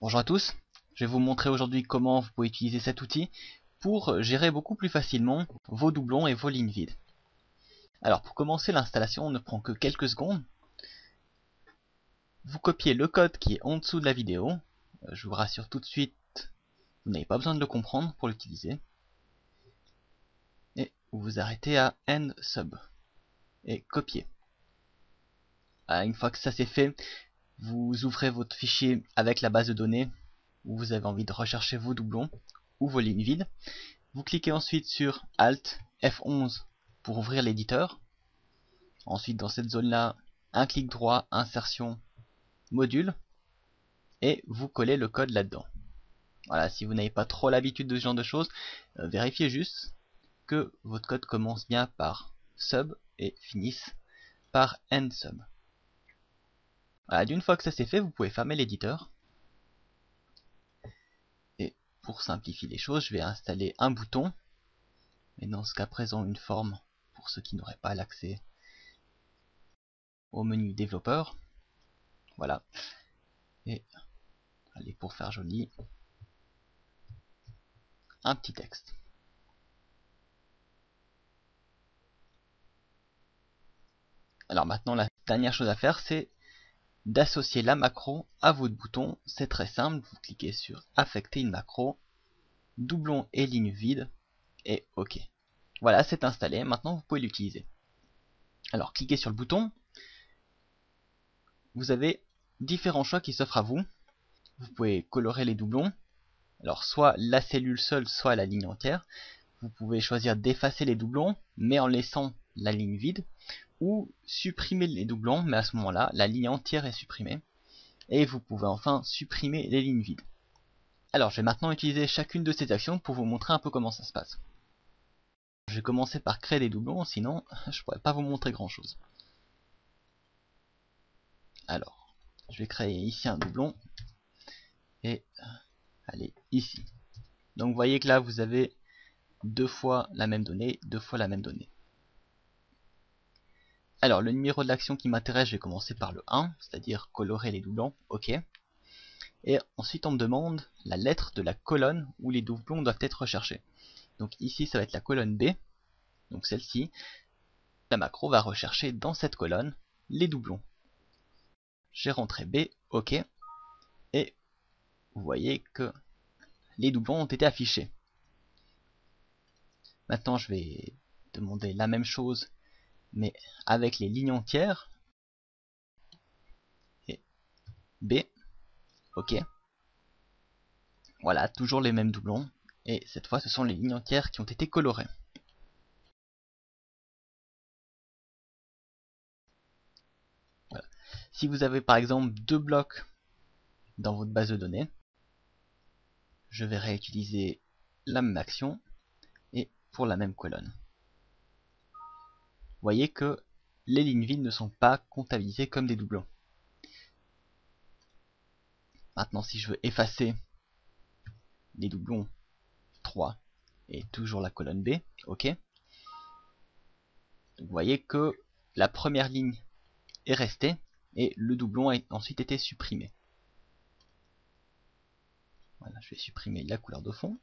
Bonjour à tous, je vais vous montrer aujourd'hui comment vous pouvez utiliser cet outil pour gérer beaucoup plus facilement vos doublons et vos lignes vides. Alors pour commencer, l'installation ne prend que quelques secondes. Vous copiez le code qui est en dessous de la vidéo. Je vous rassure tout de suite, vous n'avez pas besoin de le comprendre pour l'utiliser. Et vous vous arrêtez à End Sub et copier. Une fois que ça c'est fait, vous ouvrez votre fichier avec la base de données où vous avez envie de rechercher vos doublons ou vos lignes vides. Vous cliquez ensuite sur Alt F11 pour ouvrir l'éditeur. Ensuite, dans cette zone-là, un clic droit, insertion, module, et vous collez le code là-dedans. Voilà, si vous n'avez pas trop l'habitude de ce genre de choses, vérifiez juste que votre code commence bien par sub et finisse par end sub. Voilà, d'une fois que ça c'est fait, vous pouvez fermer l'éditeur. Et pour simplifier les choses, je vais installer un bouton, mais dans ce cas présent une forme pour ceux qui n'auraient pas l'accès au menu développeur. Voilà. Et allez, pour faire joli, un petit texte. Alors maintenant, la dernière chose à faire, c'est d'associer la macro à votre bouton. C'est très simple, vous cliquez sur affecter une macro, doublon et ligne vide, et OK. Voilà, c'est installé, maintenant vous pouvez l'utiliser. Alors cliquez sur le bouton, vous avez différents choix qui s'offrent à vous. Vous pouvez colorer les doublons, alors soit la cellule seule, soit la ligne entière. Vous pouvez choisir d'effacer les doublons, mais en laissant la ligne vide, ou supprimer les doublons, mais à ce moment-là, la ligne entière est supprimée. Et vous pouvez enfin supprimer les lignes vides. Alors, je vais maintenant utiliser chacune de ces actions pour vous montrer un peu comment ça se passe. Je vais commencer par créer des doublons, sinon je ne pourrais pas vous montrer grand-chose. Alors, je vais créer ici un doublon, et allez, ici. Donc vous voyez que là, vous avez deux fois la même donnée, deux fois la même donnée. Alors, le numéro de l'action qui m'intéresse, je vais commencer par le 1, c'est-à-dire colorer les doublons, OK. Et ensuite, on me demande la lettre de la colonne où les doublons doivent être recherchés. Donc ici, ça va être la colonne B, donc celle-ci. La macro va rechercher dans cette colonne les doublons. J'ai rentré B, OK. Et vous voyez que les doublons ont été affichés. Maintenant, je vais demander la même chose, mais avec les lignes entières. Et B, OK. Voilà, toujours les mêmes doublons. Et cette fois, ce sont les lignes entières qui ont été colorées. Voilà. Si vous avez par exemple deux blocs dans votre base de données, je vais réutiliser la même action et pour la même colonne. Vous voyez que les lignes vides ne sont pas comptabilisées comme des doublons. Maintenant, si je veux effacer les doublons 3 et toujours la colonne B, OK. Donc, vous voyez que la première ligne est restée et le doublon a ensuite été supprimé. Voilà, je vais supprimer la couleur de fond.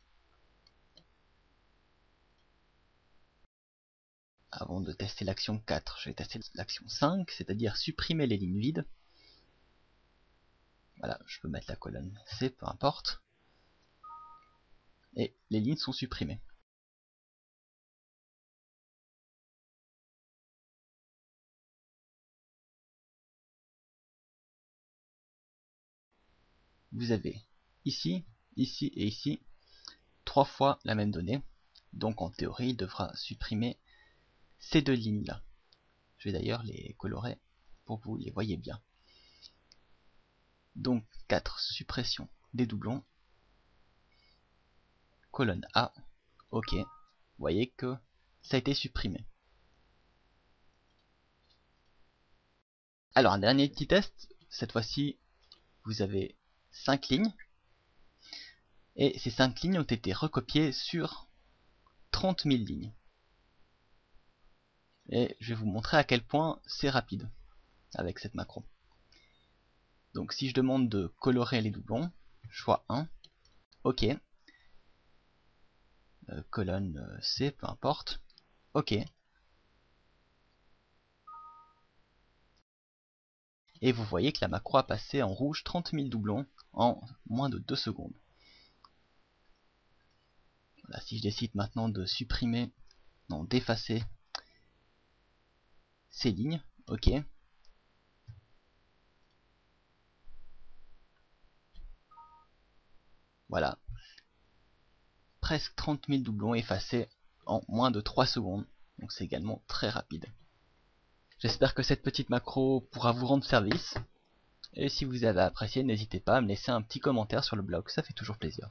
Avant de tester l'action 4, je vais tester l'action 5, c'est-à-dire supprimer les lignes vides. Voilà, je peux mettre la colonne C, peu importe. Et les lignes sont supprimées. Vous avez ici, ici et ici, trois fois la même donnée. Donc en théorie, il devra supprimer ces deux lignes-là. Je vais d'ailleurs les colorer pour que vous les voyez bien. Donc 4, suppression des doublons. Colonne A, OK. Vous voyez que ça a été supprimé. Alors un dernier petit test. Cette fois-ci, vous avez 5 lignes. Et ces 5 lignes ont été recopiées sur 30 000 lignes. Et je vais vous montrer à quel point c'est rapide avec cette macro. Donc si je demande de colorer les doublons, choix 1. OK. Colonne C, peu importe. OK. Et vous voyez que la macro a passé en rouge 30 000 doublons en moins de 2 secondes. Voilà, si je décide maintenant de supprimer, non, d'effacer ces lignes, OK. Voilà. Presque 30 000 doublons effacés en moins de 3 secondes. Donc c'est également très rapide. J'espère que cette petite macro pourra vous rendre service. Et si vous avez apprécié, n'hésitez pas à me laisser un petit commentaire sur le blog, ça fait toujours plaisir.